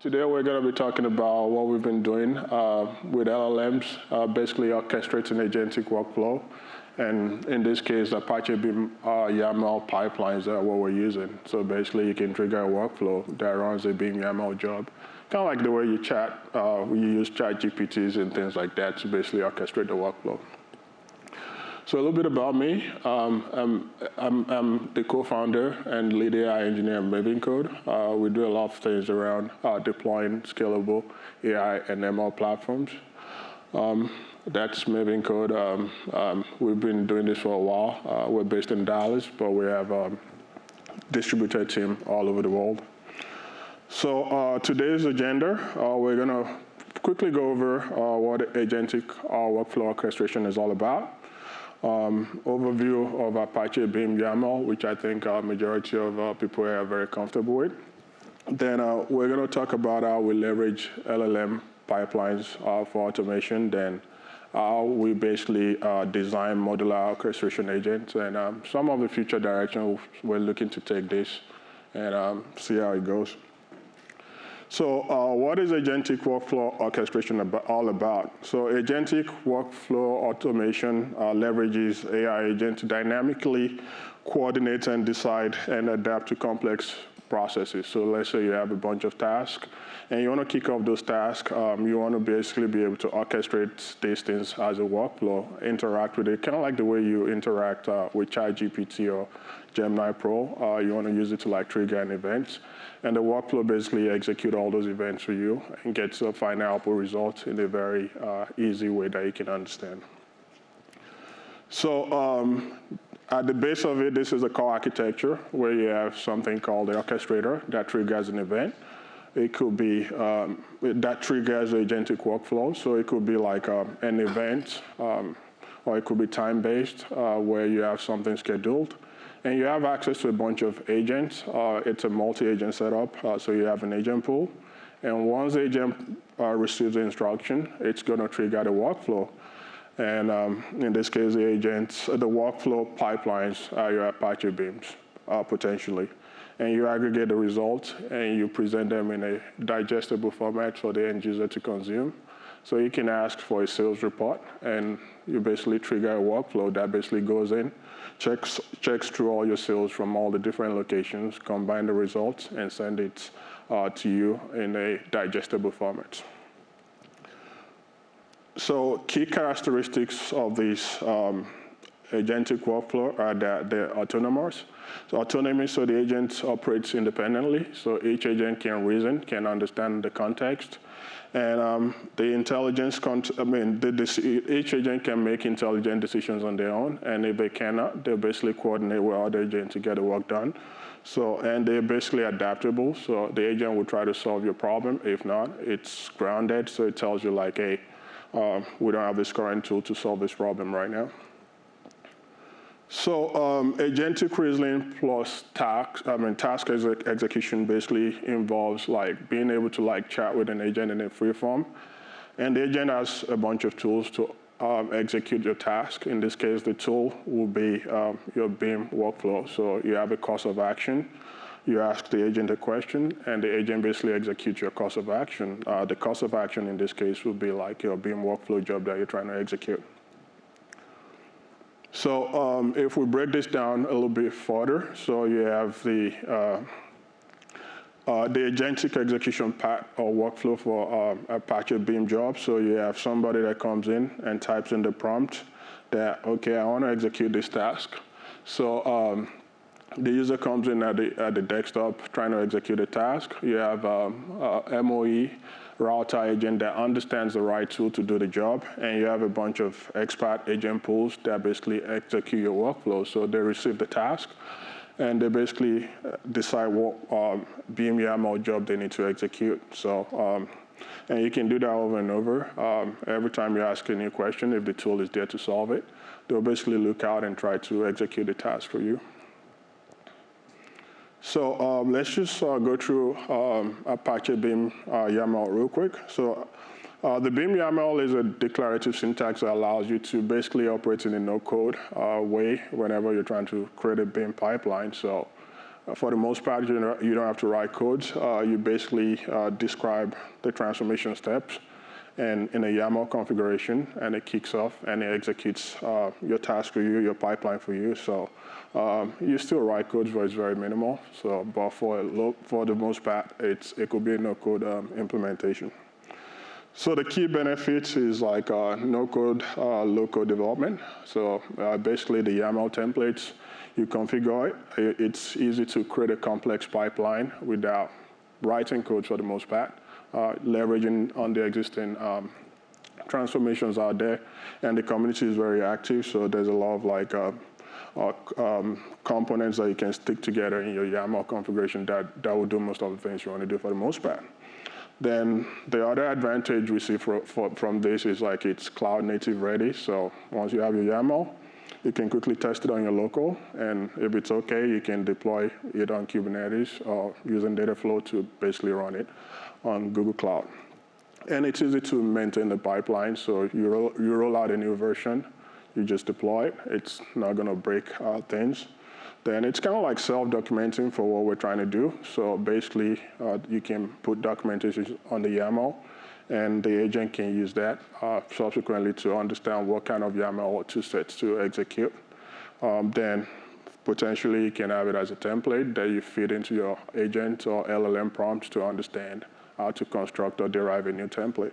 Today we're going to be talking about what we've been doing with LLMs, basically orchestrating agentic workflow. And in this case, Apache Beam YAML pipelines are what we're using. So basically you can trigger a workflow that runs a Beam YAML job. Kind of like the way you chat, you use chat GPTs and things like that to basically orchestrate the workflow. So a little bit about me. I'm the co-founder and lead AI engineer at Maven Code. We do a lot of things around deploying scalable AI and ML platforms. That's Maven Code. We've been doing this for a while. We're based in Dallas, but we have a distributed team all over the world. So today's agenda, we're going to quickly go over what agentic workflow orchestration is all about. Overview of Apache Beam YAML, which I think majority of people are very comfortable with. Then we're going to talk about how we leverage LLM pipelines for automation. Then how we basically design modular orchestration agents, and some of the future directions we're looking to take this and see how it goes. So what is agentic workflow orchestration all about? So agentic workflow automation leverages AI agents to dynamically coordinate and decide and adapt to complex processes. So let's say you have a bunch of tasks and you want to kick off those tasks. You want to basically be able to orchestrate these things as a workflow, interact with it, kind of like the way you interact with ChatGPT or Gemini Pro. You want to use it to like trigger an event. And the workflow basically execute all those events for you and gets a final output result in a very easy way that you can understand. So at the base of it, this is a core architecture where you have something called the orchestrator that triggers an event. It could be that triggers agentic workflow. So it could be like an event, or it could be time-based where you have something scheduled. And you have access to a bunch of agents. It's a multi-agent setup, so you have an agent pool. And once the agent receives the instruction, it's going to trigger the workflow. And in this case, the workflow pipelines are your Apache Beams, potentially. And you aggregate the results, and you present them in a digestible format for the end user to consume. So you can ask for a sales report, and you basically trigger a workflow that basically goes in, checks through all your sales from all the different locations, combine the results, and send it to you in a digestible format. So key characteristics of this agentic workflow are that they're autonomous. So autonomy, so the agent operates independently. So each agent can reason, can understand the context. And the intelligence, each agent can make intelligent decisions on their own. And if they cannot, they basically coordinate with other agents to get the work done. So, and they're basically adaptable. So the agent will try to solve your problem. If not, it's grounded. So it tells you like, hey, we don't have this current tool to solve this problem right now. So agentic reasoning plus task execution basically involves like being able to like chat with an agent in a free form. And the agent has a bunch of tools to execute your task. In this case, the tool will be your Beam workflow. So you have a course of action. You ask the agent a question, and the agent basically executes your course of action. The course of action in this case would be like your Beam workflow job that you're trying to execute. So if we break this down a little bit further, so you have the agentic execution path or workflow for Apache Beam job. So you have somebody that comes in and types in the prompt that, okay, I want to execute this task. So the user comes in at the desktop trying to execute a task. You have MOE router agent that understands the right tool to do the job, and you have a bunch of expert agent pools that basically execute your workflow. So they receive the task, and they basically decide what Beam YAML job they need to execute. So, and you can do that over and over. Every time you ask a new question, if the tool is there to solve it, they'll basically look out and try to execute the task for you. So let's just go through Apache Beam YAML real quick. So the Beam YAML is a declarative syntax that allows you to basically operate in a no-code way whenever you're trying to create a Beam pipeline. So For the most part, you don't have to write codes. You basically describe the transformation steps and in a YAML configuration, and it kicks off and it executes your task for you, your pipeline for you. So you still write codes, but it's very minimal. So, but for the most part, it could be a no-code implementation. So the key benefits is like no-code, low-code development. So basically the YAML templates, you configure it. It's easy to create a complex pipeline without writing code for the most part, leveraging on the existing transformations out there. And the community is very active, so there's a lot of like components that you can stick together in your YAML configuration that will do most of the things you want to do for the most part. Then the other advantage we see from this is like it's cloud native ready. So once you have your YAML, you can quickly test it on your local, and if it's okay, you can deploy it on Kubernetes or using Dataflow to basically run it on Google Cloud. And it's easy to maintain the pipeline, so you roll out a new version, you just deploy it. It's not gonna break things. Then it's kind of like self-documenting for what we're trying to do. So basically, you can put documentation on the YAML, and the agent can use that subsequently to understand what kind of YAML or two sets to execute. Then potentially you can have it as a template that you feed into your agent or LLM prompts to understand how to construct or derive a new template.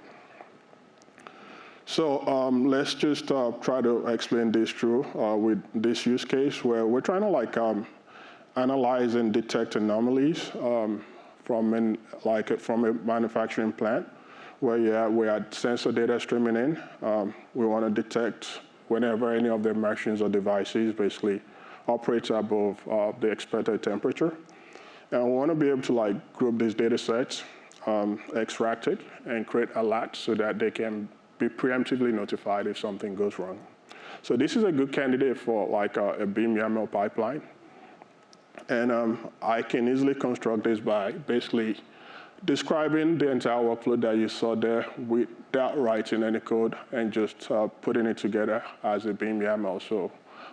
So let's just try to explain this through with this use case where we're trying to like analyze and detect anomalies from a manufacturing plant where we had sensor data streaming in. We want to detect whenever any of the machines or devices basically operates above the expected temperature. And we want to be able to like group these data sets, extract it, and create alerts so that they can be preemptively notified if something goes wrong. So this is a good candidate for like a Beam YAML pipeline. And I can easily construct this by basically describing the entire workflow that you saw there without writing any code and just putting it together as a Beam YAML. So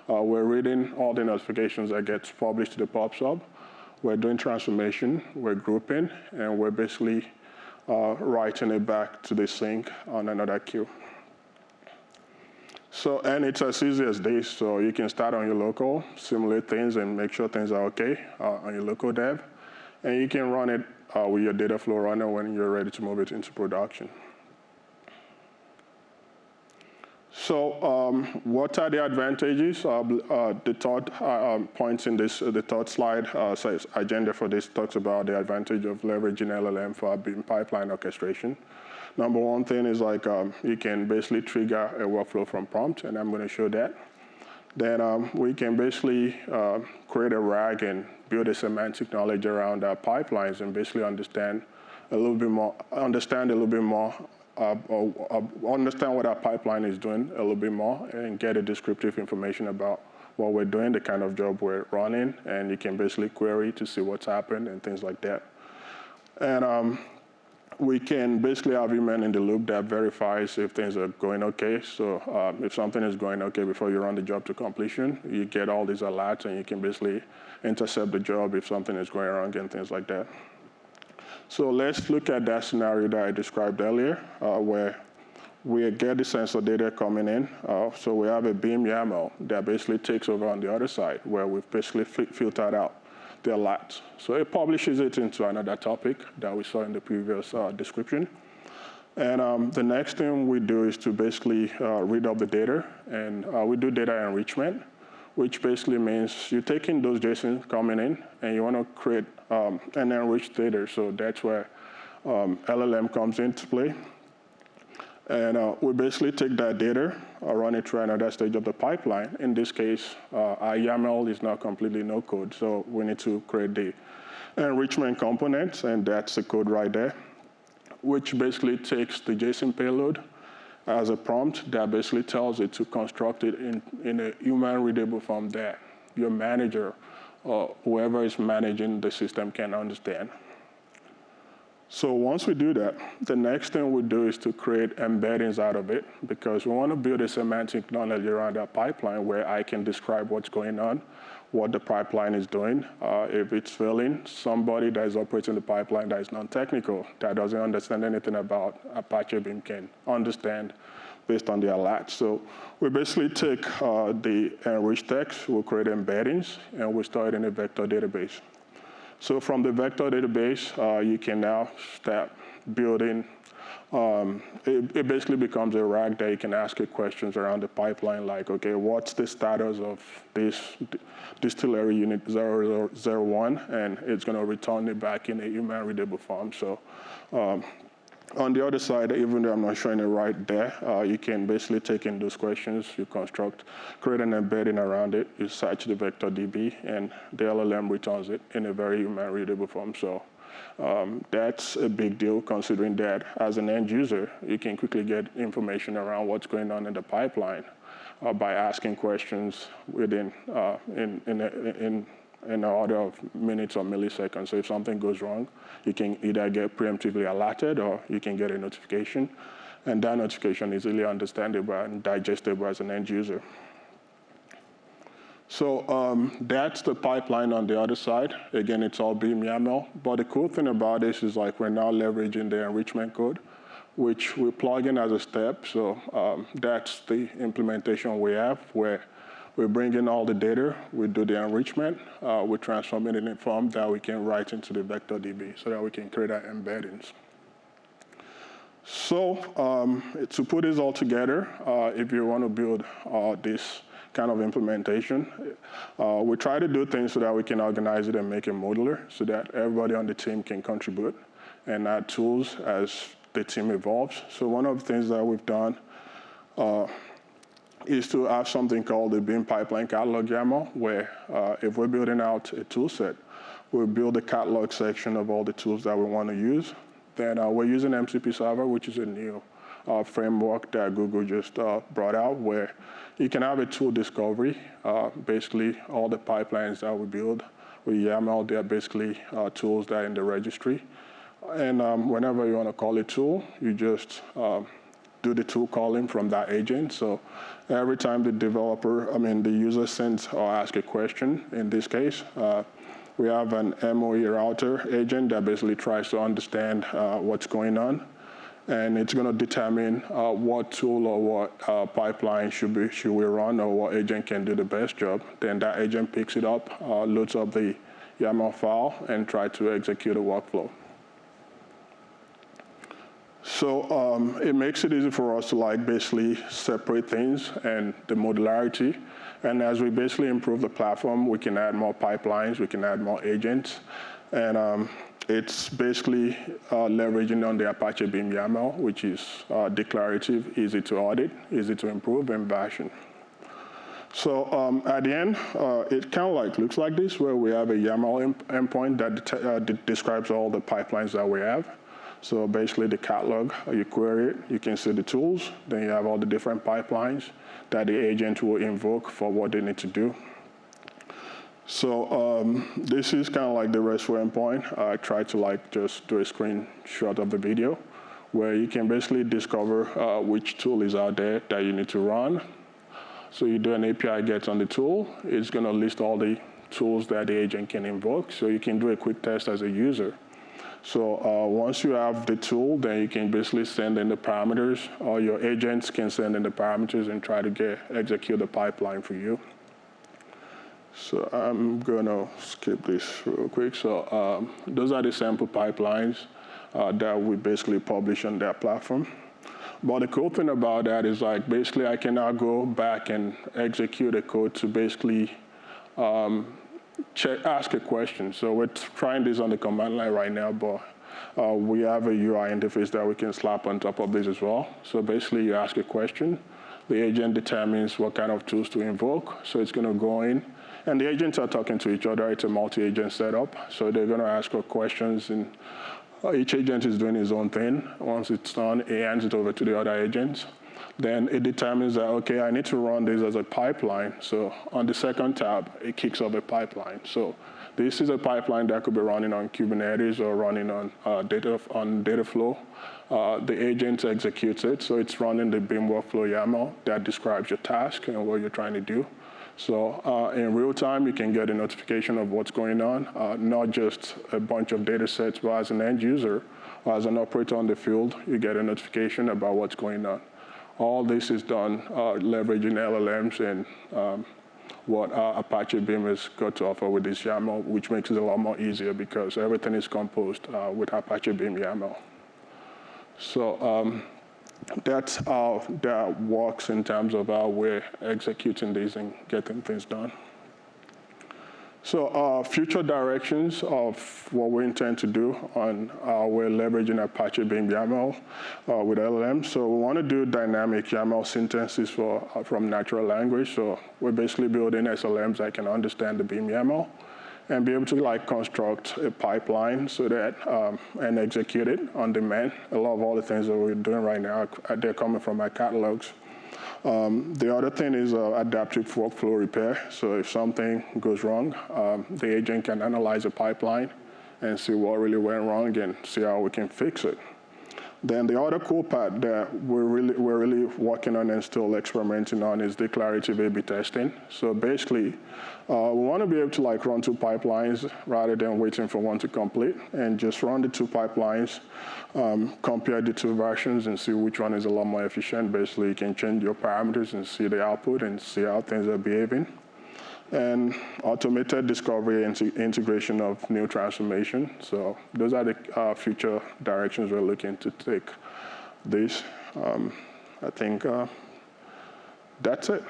we're reading all the notifications that gets published to the pub sub. We're doing transformation, we're grouping, and we're basically writing it back to the sink on another queue. So, and it's as easy as this. So you can start on your local, simulate things and make sure things are okay on your local dev. And you can run it with your Dataflow runner when you're ready to move it into production. So what are the advantages? The third points in this, the third slide, says agenda for this talks about the advantage of leveraging LLM for Beam pipeline orchestration. Number one thing is like you can basically trigger a workflow from prompt, and I'm going to show that. Then we can basically create a RAG and build a semantic knowledge around our pipelines and basically understand a little bit more understand what our pipeline is doing a little bit more and get a descriptive information about what we're doing, the kind of job we're running, and you can basically query to see what's happened and things like that. And we can basically have human in the loop that verifies if things are going okay. So if something is going okay before you run the job to completion, you get all these alerts and you can basically intercept the job if something is going wrong and things like that. So let's look at that scenario that I described earlier, where we get the sensor data coming in. So we have a Beam YAML that basically takes over on the other side, where we've basically filtered out the alerts. So it publishes it into another topic that we saw in the previous description. And the next thing we do is to basically read up the data, and we do data enrichment, which basically means you're taking those JSON coming in and you want to create an enriched data. So that's where LLM comes into play. And we basically take that data, run it through another stage of the pipeline. In this case, our YAML is now completely no code. So we need to create the enrichment components, and that's the code right there, which basically takes the JSON payload as a prompt that basically tells it to construct it in a human readable form that your manager or whoever is managing the system can understand. So once we do that, the next thing we do is to create embeddings out of it, because we want to build a semantic knowledge around that pipeline where I can describe what's going on what the pipeline is doing. If it's failing, somebody that is operating the pipeline that is non-technical, that doesn't understand anything about Apache Beam can understand based on the alert. So we basically take the enriched text, we'll create embeddings, and we store it in a vector database. So from the vector database, you can now start building. It basically becomes a rack that you can ask it questions around the pipeline, like, okay, what's the status of this distillery unit 001, and it's going to return it back in a human readable form. So on the other side, even though I'm not showing it right there, you can basically take in those questions, you create an embedding around it, you search the vector DB, and the LLM returns it in a very human readable form. So that's a big deal, considering that as an end user, you can quickly get information around what's going on in the pipeline by asking questions within in an order of minutes or milliseconds. So if something goes wrong, you can either get preemptively alerted or you can get a notification, and that notification is really understandable and digestible as an end user. So that's the pipeline on the other side. Again, it's all Beam YAML. But the cool thing about this is like we're now leveraging the enrichment code, which we plug in as a step. So that's the implementation we have, where we bring in all the data, we do the enrichment, we transform it in a form that we can write into the vector DB so that we can create our embeddings. So to put this all together, if you want to build this kind of implementation, we try to do things so that we can organize it and make it modular so that everybody on the team can contribute and add tools as the team evolves. So one of the things that we've done is to have something called the Beam Pipeline Catalog YAML, where if we're building out a tool set, we'll build a catalog section of all the tools that we want to use. Then we're using MCP Server, which is a new framework that Google just brought out, where you can have a tool discovery. Basically, all the pipelines that we build with YAML, they're basically tools that are in the registry. And whenever you want to call a tool, you just do the tool calling from that agent. So every time the user sends or asks a question, in this case, we have an MOE router agent that basically tries to understand what's going on. And it's going to determine what tool or what pipeline should we run, or what agent can do the best job. Then that agent picks it up, loads up the YAML file, and try to execute a workflow. So it makes it easy for us to basically separate things and the modularity. And as we basically improve the platform, we can add more pipelines, we can add more agents. And it's basically leveraging on the Apache Beam YAML, which is declarative, easy to audit, easy to improve, and version. So at the end, it kind of looks like this, where we have a YAML endpoint that describes all the pipelines that we have. So basically the catalog, you query it, you can see the tools, then you have all the different pipelines that the agent will invoke for what they need to do. So this is kind of like the RESTful endpoint. I tried to just do a screenshot of the video where you can basically discover which tool is out there that you need to run. So you do an API get on the tool. It's going to list all the tools that the agent can invoke. So you can do a quick test as a user. So once you have the tool, then you can basically send in the parameters, or your agents can send in the parameters and try to execute the pipeline for you. So I'm going to skip this real quick. So those are the sample pipelines that we basically publish on that platform. But the cool thing about that is basically I can now go back and execute a code to basically ask a question. So we're trying this on the command line right now, but we have a UI interface that we can slap on top of this as well. So basically you ask a question, the agent determines what kind of tools to invoke. So it's going to go in, and the agents are talking to each other. It's a multi-agent setup. So they're going to ask questions, and each agent is doing his own thing. Once it's done, it hands it over to the other agents. Then it determines that, okay, I need to run this as a pipeline. So on the second tab, it kicks off a pipeline. So this is a pipeline that could be running on Kubernetes or running on data flow. The agent executes it. So it's running the Beam workflow YAML that describes your task and what you're trying to do. So in real time, you can get a notification of what's going on, not just a bunch of data sets, but as an end user, or as an operator on the field, you get a notification about what's going on. All this is done leveraging LLMs and what Apache Beam has got to offer with this YAML, which makes it a lot more easier because everything is composed with Apache Beam YAML. So that's how that works in terms of how we're executing these and getting things done. So future directions of what we intend to do on we're leveraging Apache Beam YAML with LLMs. So we want to do dynamic YAML syntaxes from natural language. So we're basically building SLMs that can understand the Beam YAML and be able to like construct a pipeline so that and execute it on demand. A lot of all the things that we're doing right now, they're coming from our catalogs. The other thing is adaptive workflow repair. So if something goes wrong, the agent can analyze the pipeline and see what really went wrong and see how we can fix it. Then the other cool part that we're really working on and still experimenting on is declarative A/B testing. So basically, we want to be able to like run two pipelines rather than waiting for one to complete, and just run the two pipelines, compare the two versions, and see which one is a lot more efficient. Basically, you can change your parameters and see the output and see how things are behaving. And automated discovery and integration of new transformation. So those are the future directions we're looking to take this. I think that's it.